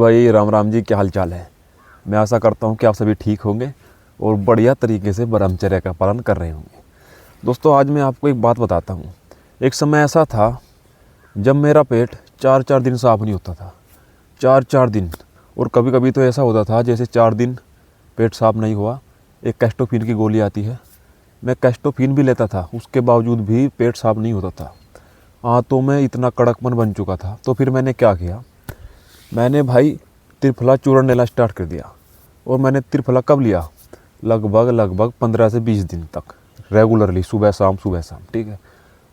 भाई राम राम जी, क्या हाल चाल है। मैं आशा करता हूँ कि आप सभी ठीक होंगे और बढ़िया तरीके से ब्रह्मचर्य का पालन कर रहे होंगे। दोस्तों, आज मैं आपको एक बात बताता हूँ। एक समय ऐसा था जब मेरा पेट 4-4 दिन साफ नहीं होता था। 4-4 दिन। और कभी कभी तो ऐसा होता था जैसे 4 दिन पेट साफ नहीं हुआ, एक कैस्टोफिन की गोली आती है, मैं कैस्टोफिन भी लेता था, उसके बावजूद भी पेट साफ नहीं होता था। हाँ, तो मैं इतना कड़कपन बन चुका था। तो फिर मैंने क्या किया, मैंने भाई त्रिफला चूर्ण लेना स्टार्ट कर दिया। और मैंने त्रिफला कब लिया, लगभग 15 से 20 दिन तक रेगुलरली, सुबह शाम सुबह शाम, ठीक है।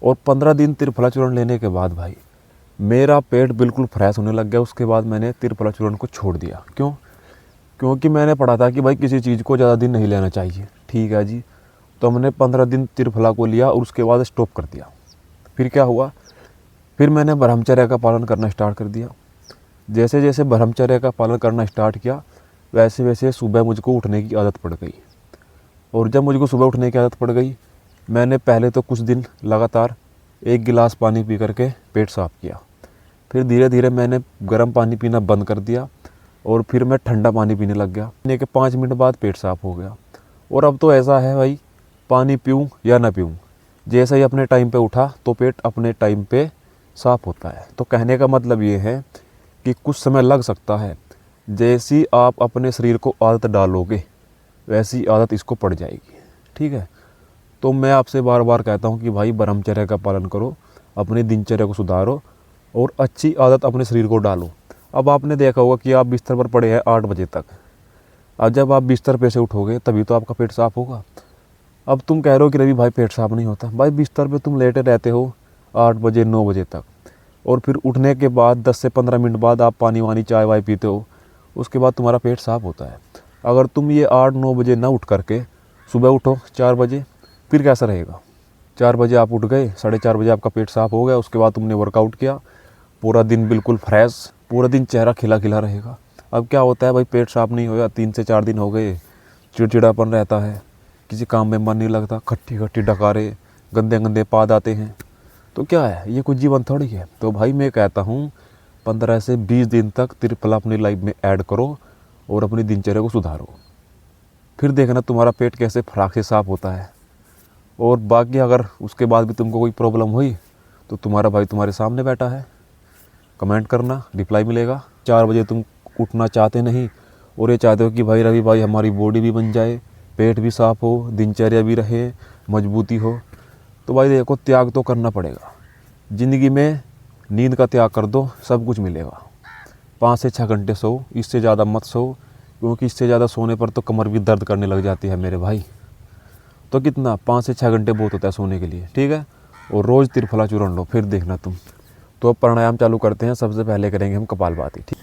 और 15 दिन त्रिफला चूर्ण लेने के बाद भाई मेरा पेट बिल्कुल फ्रेश होने लग गया। उसके बाद मैंने त्रिफला चूर्ण को छोड़ दिया। क्यों? क्योंकि मैंने पढ़ा था कि भाई किसी चीज़ को ज़्यादा दिन नहीं लेना चाहिए, ठीक है जी। तो हमने 15 दिन त्रिफला को लिया और उसके बाद स्टॉप कर दिया। फिर क्या हुआ, फिर मैंने ब्रह्मचर्य का पालन करना स्टार्ट कर दिया। जैसे जैसे ब्रह्मचर्य का पालन करना स्टार्ट किया, वैसे वैसे सुबह मुझको उठने की आदत पड़ गई। और जब मुझको सुबह उठने की आदत पड़ गई, मैंने पहले तो कुछ दिन लगातार 1 गिलास पानी पी करके पेट साफ़ किया। फिर धीरे धीरे मैंने गर्म पानी पीना बंद कर दिया और फिर मैं ठंडा पानी पीने लग गया। पीने के 5 मिनट बाद पेट साफ़ हो गया। और अब तो ऐसा है भाई, पानी पीऊँ या ना पीऊँ, जैसे ही अपने टाइम पे उठा तो पेट अपने टाइम पे साफ़ होता है। तो कहने का मतलब ये है कि कुछ समय लग सकता है, जैसी आप अपने शरीर को आदत डालोगे वैसी आदत इसको पड़ जाएगी, ठीक है। तो मैं आपसे बार बार कहता हूँ कि भाई ब्रह्मचर्य का पालन करो, अपनी दिनचर्या को सुधारो और अच्छी आदत अपने शरीर को डालो। अब आपने देखा होगा कि आप बिस्तर पर पड़े हैं 8 बजे तक। अब जब आप बिस्तर पे से उठोगे तभी तो आपका पेट साफ़ होगा। अब तुम कह रहे हो कि रवि भाई पेट साफ़ नहीं होता। भाई बिस्तर पे तुम लेटे रहते हो 8 बजे 9 बजे तक, और फिर उठने के बाद 10 से 15 मिनट बाद आप पानी वानी चाय वाय पीते हो, उसके बाद तुम्हारा पेट साफ़ होता है। अगर तुम ये 8-9 बजे ना उठ करके सुबह उठो 4 बजे, फिर कैसा रहेगा। 4 बजे आप उठ गए, 4:30 बजे आपका पेट साफ़ हो गया, उसके बाद तुमने वर्कआउट किया, पूरा दिन बिल्कुल फ्रेश, पूरा दिन चेहरा खिला खिला रहेगा। अब क्या होता है भाई, पेट साफ़ नहीं होगा, 3 से 4 दिन हो गए, चिड़चिड़ापन रहता है, किसी काम में मन नहीं लगता, खट्टी खट्टी डकारे, गंदे गंदे पाद आते हैं। तो क्या है, ये कुछ जीवन थोड़ी है। तो भाई मैं कहता हूँ 15 से 20 दिन तक त्रिफला अपनी लाइफ में ऐड करो और अपनी दिनचर्या को सुधारो। फिर देखना तुम्हारा पेट कैसे फराक से साफ़ होता है। और बाकी अगर उसके बाद भी तुमको कोई प्रॉब्लम हुई तो तुम्हारा भाई तुम्हारे सामने बैठा है, कमेंट करना, रिप्लाई मिलेगा। 4 बजे तुम उठना चाहते नहीं और ये चाहते हो कि भाई रवि भाई हमारी बॉडी भी बन जाए, पेट भी साफ़ हो, दिनचर्या भी रहे, मजबूती हो, तो भाई देखो त्याग तो करना पड़ेगा। ज़िंदगी में नींद का त्याग कर दो, सब कुछ मिलेगा। 5 से 6 घंटे सो, इससे ज़्यादा मत सो, क्योंकि इससे ज़्यादा सोने पर तो कमर भी दर्द करने लग जाती है मेरे भाई। तो कितना, 5 से 6 घंटे बहुत होता है सोने के लिए, ठीक है। और रोज़ त्रिफला चूर्ण लो, फिर देखना तुम। तो अब प्राणायाम चालू करते हैं। सबसे पहले करेंगे हम कपालभाति, ठीक।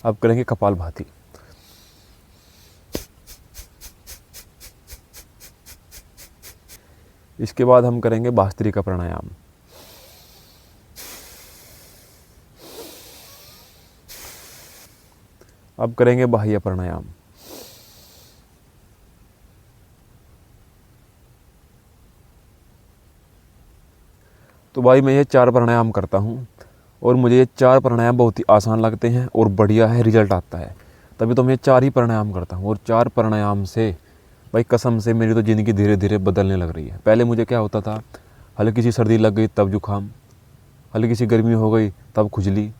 अब करेंगे कपालभाति। इसके बाद हम करेंगे भस्त्रिका प्राणायाम। अब करेंगे बाह्य प्राणायाम। तो भाई मैं ये 4 प्राणायाम करता हूँ और मुझे ये 4 प्राणायाम बहुत ही आसान लगते हैं और बढ़िया है, रिजल्ट आता है। तभी तो मैं 4 ही प्राणायाम करता हूँ। और 4 प्राणायाम से भाई कसम से मेरी तो ज़िंदगी धीरे धीरे बदलने लग रही है। पहले मुझे क्या होता था, हल्की सी सर्दी लग गई तब जुकाम, हल्की सी गर्मी हो गई तब खुजली,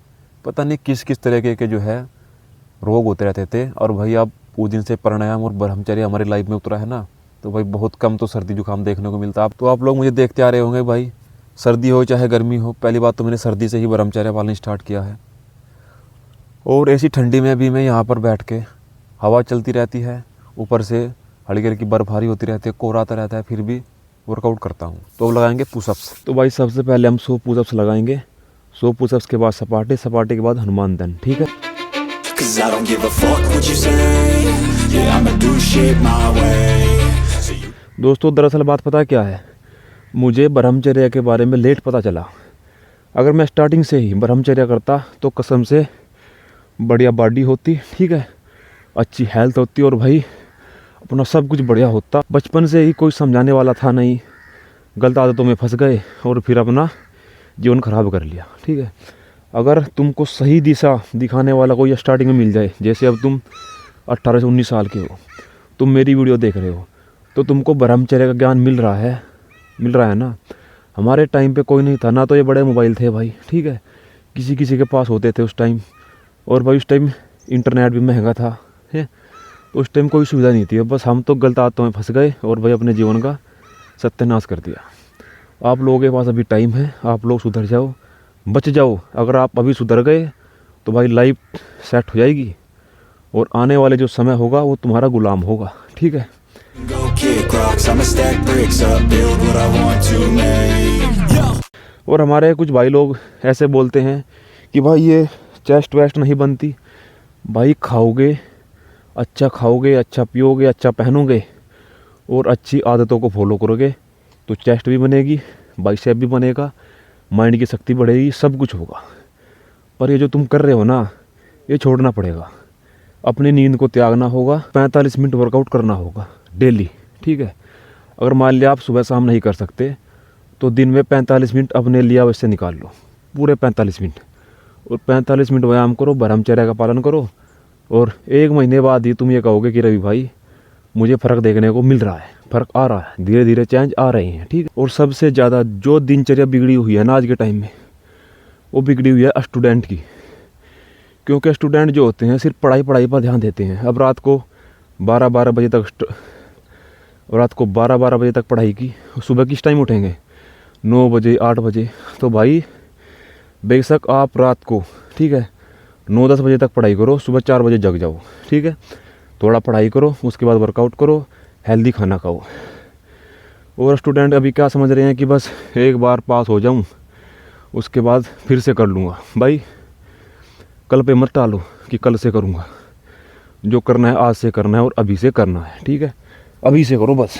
पता नहीं किस किस तरीके के जो है रोग होते रहते थे। और भाई अब उस दिन से प्राणायाम और ब्रह्मचर्य हमारी लाइफ में उतरा है ना, तो भाई बहुत कम तो सर्दी जुकाम देखने को मिलता है। तो आप लोग मुझे देखते आ रहे होंगे भाई, सर्दी हो चाहे गर्मी हो, पहली बात तो मैंने सर्दी से ही ब्रह्मचर्य पालन स्टार्ट किया है। और ऐसी ठंडी में भी मैं यहाँ पर बैठ के, हवा चलती रहती है, ऊपर से हल्की हल्की बर्फबारी होती रहती है, कोहरा आता रहता है, फिर भी वर्कआउट करता हूँ। तो लगाएंगे पुशअप्स। तो भाई सबसे पहले हम 100 पुशअप्स लगाएंगे। 100 पुशअप्स के बाद सपाटे, सपाटे के बाद हनुमान दंड, ठीक है। Cause I don't give a fuck what you say. Yeah, I'ma do shit my way. So you... दोस्तों दरअसल बात पता क्या है, मुझे ब्रह्मचर्य के बारे में लेट पता चला। अगर मैं स्टार्टिंग से ही ब्रह्मचर्य करता तो कसम से बढ़िया बॉडी होती, ठीक है, अच्छी हेल्थ होती और भाई अपना सब कुछ बढ़िया होता। बचपन से ही कोई समझाने वाला था नहीं, गलत आदतों में फंस गए और फिर अपना जीवन खराब कर लिया। ठीक है, अगर तुमको सही दिशा दिखाने वाला कोई स्टार्टिंग में मिल जाए, जैसे अब तुम 18 से 19 साल के हो, तुम मेरी वीडियो देख रहे हो, तो तुमको ब्रह्मचर्य का ज्ञान मिल रहा है ना। हमारे टाइम पे कोई नहीं था ना, तो ये बड़े मोबाइल थे भाई। ठीक है, किसी किसी के पास होते थे उस टाइम, और भाई उस टाइम इंटरनेट भी महंगा था है, तो उस टाइम कोई सुविधा नहीं थी। बस हम तो गलत आदतों में फंस गए और भाई अपने जीवन का सत्यानाश कर दिया। आप लोगों के पास अभी टाइम है, आप लोग सुधर जाओ, बच जाओ। अगर आप अभी सुधर गए तो भाई लाइफ सेट हो जाएगी, और आने वाले जो समय होगा वो तुम्हारा गुलाम होगा। ठीक है, Go kick rocks, I'ma stack bricks up, build what I want to make. Yo. और हमारे कुछ भाई लोग ऐसे बोलते हैं कि भाई ये चेस्ट वेस्ट नहीं बनती। भाई खाओगे, अच्छा पियोगे, अच्छा पहनोगे और अच्छी आदतों को फॉलो करोगे तो चेस्ट भी बनेगी, बाइसेप भी बनेगा, माइंड की शक्ति बढ़ेगी, सब कुछ होगा। पर ये जो तुम कर रहे हो ना, ये छोड़ना पड़ेगा। अपनी नींद को त्यागना होगा, 45 मिनट वर्कआउट करना होगा डेली। ठीक है, अगर मान लिया आप सुबह शाम नहीं कर सकते तो दिन में 45 मिनट अपने लिए अवश्य निकाल लो, पूरे 45 मिनट, और 45 मिनट व्यायाम करो, ब्रह्मचर्य का पालन करो, और 1 महीने बाद ही तुम ये कहोगे कि रवि भाई मुझे फ़र्क देखने को मिल रहा है, फ़र्क आ रहा है, धीरे धीरे चेंज आ रहे हैं। ठीक है, और सबसे ज़्यादा जो दिनचर्या बिगड़ी हुई है ना आज के टाइम में, वो बिगड़ी हुई है स्टूडेंट की। क्योंकि स्टूडेंट जो होते हैं सिर्फ पढ़ाई पर ध्यान देते हैं। अब रात को 12 बजे तक पढ़ाई की, सुबह किस टाइम उठेंगे? 9 बजे 8 बजे। तो भाई बेशक आप रात को, ठीक है, 9-10 बजे तक पढ़ाई करो, सुबह 4 बजे जग जाओ। ठीक है, थोड़ा पढ़ाई करो, उसके बाद वर्कआउट करो, हेल्दी खाना खाओ। और स्टूडेंट अभी क्या समझ रहे हैं कि बस एक बार पास हो जाऊं, उसके बाद फिर से कर लूँगा। भाई कल पे मत टालो कि कल से करूँगा, जो करना है आज से करना है और अभी से करना है। ठीक है, अभी से करो बस।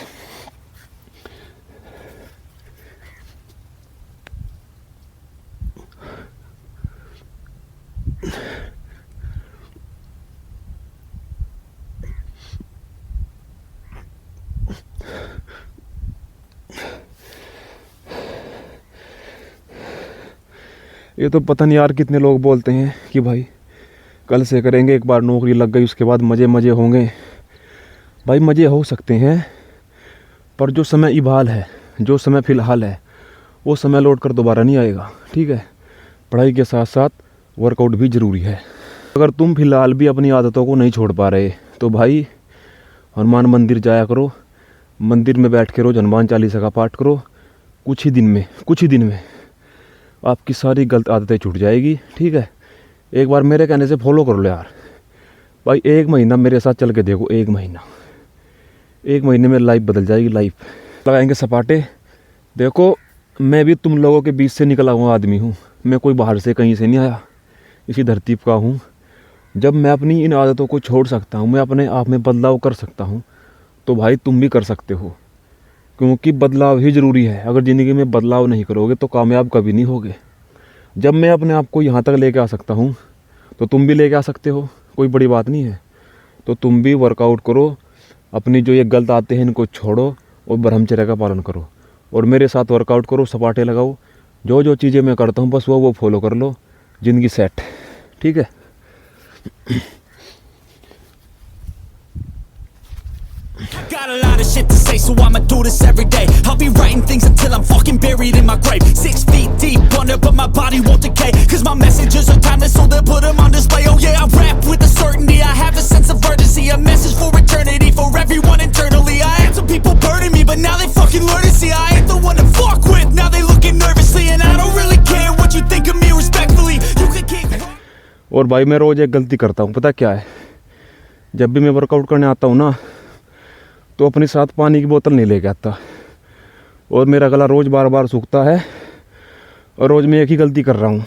ये तो पता नहीं यार कितने लोग बोलते हैं कि भाई कल से करेंगे, एक बार नौकरी लग गई उसके बाद मज़े होंगे। भाई मज़े हो सकते हैं, पर जो समय इबाल है, जो समय फ़िलहाल है, वो समय लौट कर दोबारा नहीं आएगा। ठीक है, पढ़ाई के साथ साथ वर्कआउट भी ज़रूरी है। अगर तुम फ़िलहाल भी अपनी आदतों को नहीं छोड़ पा रहे तो भाई हनुमान मंदिर जाया करो, मंदिर में बैठ के रोज़ हनुमान चालीसा का पाठ करो। कुछ ही दिन में आपकी सारी गलत आदतें छूट जाएगी। ठीक है, एक बार मेरे कहने से फॉलो कर लो यार। भाई 1 महीना मेरे साथ चल के देखो, 1 महीने में लाइफ बदल जाएगी। लाइफ लगाएंगे सपाटे। देखो मैं भी तुम लोगों के बीच से निकला हुआ आदमी हूँ, मैं कोई बाहर से कहीं से नहीं आया, इसी धरती का हूँ। जब मैं अपनी इन आदतों को छोड़ सकता हूँ, मैं अपने आप में बदलाव कर सकता हूँ, तो भाई तुम भी कर सकते हो। क्योंकि बदलाव ही ज़रूरी है। अगर ज़िंदगी में बदलाव नहीं करोगे तो कामयाब कभी नहीं होगे। जब मैं अपने आप को यहाँ तक लेके आ सकता हूँ तो तुम भी लेके आ सकते हो, कोई बड़ी बात नहीं है। तो तुम भी वर्कआउट करो, अपनी जो ये गलत आते हैं इनको छोड़ो और ब्रह्मचर्य का पालन करो, और मेरे साथ वर्कआउट करो, सपाटे लगाओ। जो चीज़ें मैं करता हूँ बस वो फॉलो कर लो, ज़िंदगी सेट। ठीक है। Got a lot of shit to say, so I'ma do this every day. I'll be writing things until I'm fucking buried in my grave. 6 feet deep under, but my body won't decay. Cause my messages are timeless, so they'll put them on display. Oh yeah, I rap with a certainty, I have a sense of urgency. A message for eternity, for everyone internally. I had some people burning me, but now they fucking learn to see I ain't the one to fuck with, now they looking nervously. And I don't really care what you think of me, respectfully. You can kick. और भाई मैं रोज़ एक गलती करता हूँ, पता क्या है? जब भी मैं वर्कआउट करने आता हूँ ना, तो अपने साथ पानी की बोतल नहीं लेके आता, और मेरा गला रोज़ बार सूखता है, और रोज़ मैं एक ही गलती कर रहा हूँ,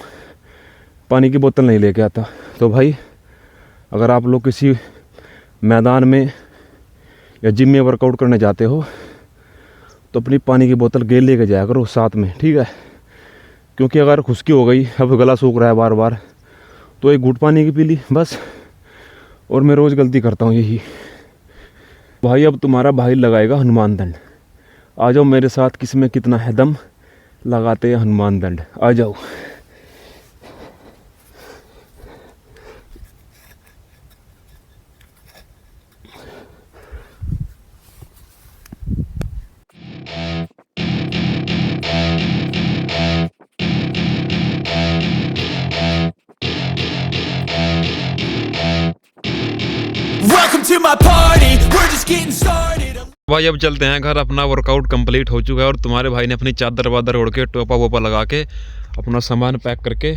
पानी की बोतल नहीं लेके आता। तो भाई अगर आप लोग किसी मैदान में या जिम में वर्कआउट करने जाते हो तो अपनी पानी की बोतल गेल लेके जाया करो साथ में। ठीक है, क्योंकि अगर खुश्की हो गई, अब गला सूख रहा है बार तो एक घूंट पानी की पी ली बस। और मैं रोज़ गलती करता हूँ यही। भाई अब तुम्हारा भाई लगाएगा हनुमान दंड। आ जाओ मेरे साथ, किसमें कितना है दम, लगाते हैं हनुमान दंड। आ जाओ। Welcome to my party, we're just getting started. भाई अब चलते हैं घर, अपना वर्कआउट कंप्लीट हो चुका है और तुम्हारे भाई ने अपनी चादर वादर ओढ़ के टोपा वोपा लगा के अपना सामान पैक करके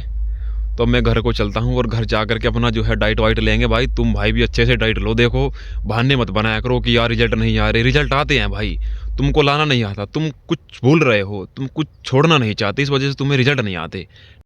तो मैं घर को चलता हूँ। और घर जा करके अपना जो है डाइट वाइट लेंगे। भाई तुम भाई भी अच्छे से डाइट लो। देखो बहाने मत बनाया करो कि यार रिजल्ट नहीं आ रहे, रिजल्ट आते हैं भाई, तुमको लाना नहीं आता, तुम कुछ भूल रहे हो, तुम कुछ छोड़ना नहीं चाहते, इस वजह से तुम्हें रिजल्ट नहीं आते।